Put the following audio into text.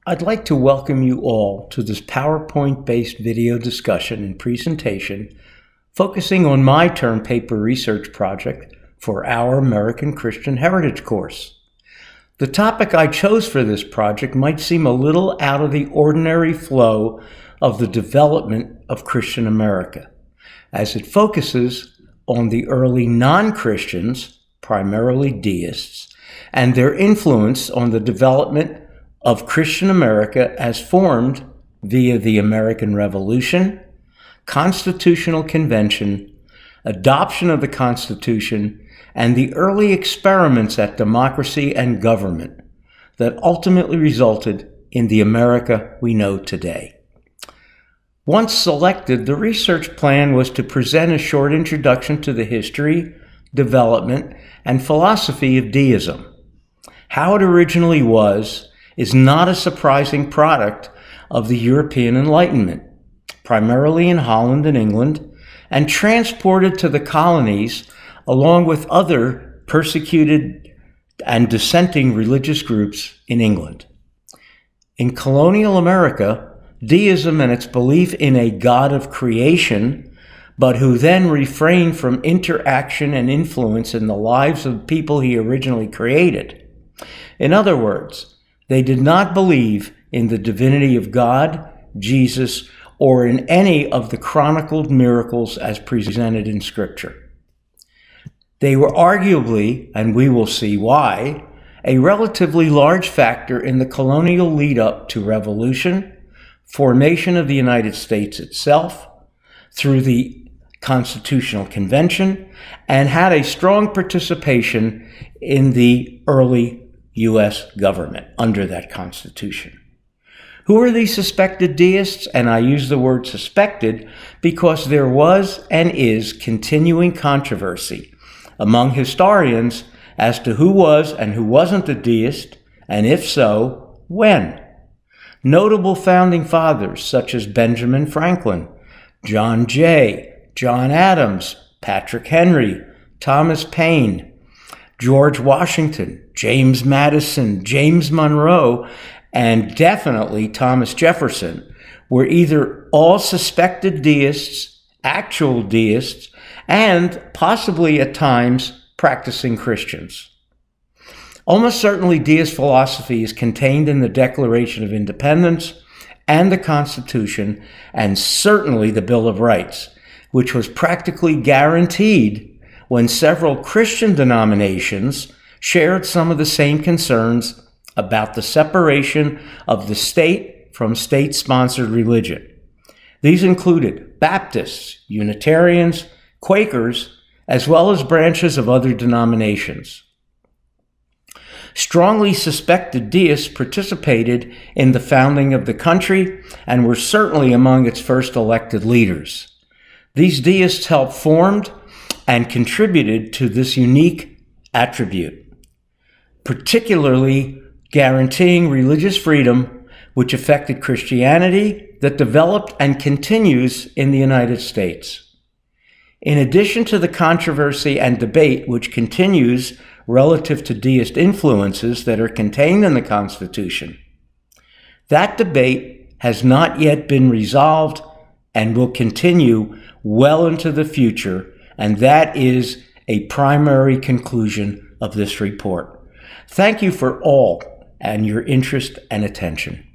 I'd like to welcome you all to this PowerPoint-based video discussion and presentation focusing on my term paper research project for our American Christian Heritage course. The topic I chose for this project might seem a little out of the ordinary flow of the development of Christian America, as it focuses on the early non-Christians, primarily deists, and their influence on the development of Christian America as formed via the American Revolution, Constitutional Convention, adoption of the Constitution, and the early experiments at democracy and government that ultimately resulted in the America we know today. Once selected, the research plan was to present a short introduction to the history, development, and philosophy of deism. How it originally was is not a surprising product of the European Enlightenment, primarily in Holland and England, and transported to the colonies along with other persecuted and dissenting religious groups in England. In colonial America, deism and its belief in a God of creation, but who then refrained from interaction and influence in the lives of people he originally created. In other words, they did not believe in the divinity of God, Jesus, or in any of the chronicled miracles as presented in Scripture. They were arguably, and we will see why, a relatively large factor in the colonial lead-up to revolution, formation of the United States itself, through the Constitutional Convention, and had a strong participation in the early U.S. government under that Constitution. Who are these suspected deists? And I use the word suspected because there was and is continuing controversy among historians as to who was and who wasn't a deist, and if so, when. Notable founding fathers such as Benjamin Franklin, John Jay, John Adams, Patrick Henry, Thomas Paine, George Washington, James Madison, James Monroe, and definitely Thomas Jefferson were either all suspected deists, actual deists, and possibly at times practicing Christians. Almost certainly deist philosophy is contained in the Declaration of Independence and the Constitution, and certainly the Bill of Rights, which was practically guaranteed when several Christian denominations shared some of the same concerns about the separation of the state from state-sponsored religion. These included Baptists, Unitarians, Quakers, as well as branches of other denominations. Strongly suspected deists participated in the founding of the country and were certainly among its first elected leaders. These deists helped form and contributed to this unique attribute, particularly guaranteeing religious freedom, which affected Christianity that developed and continues in the United States. In addition to the controversy and debate which continues relative to deist influences that are contained in the Constitution, that debate has not yet been resolved and will continue well into the future, and that is a primary conclusion of this report. Thank you for all and your interest and attention.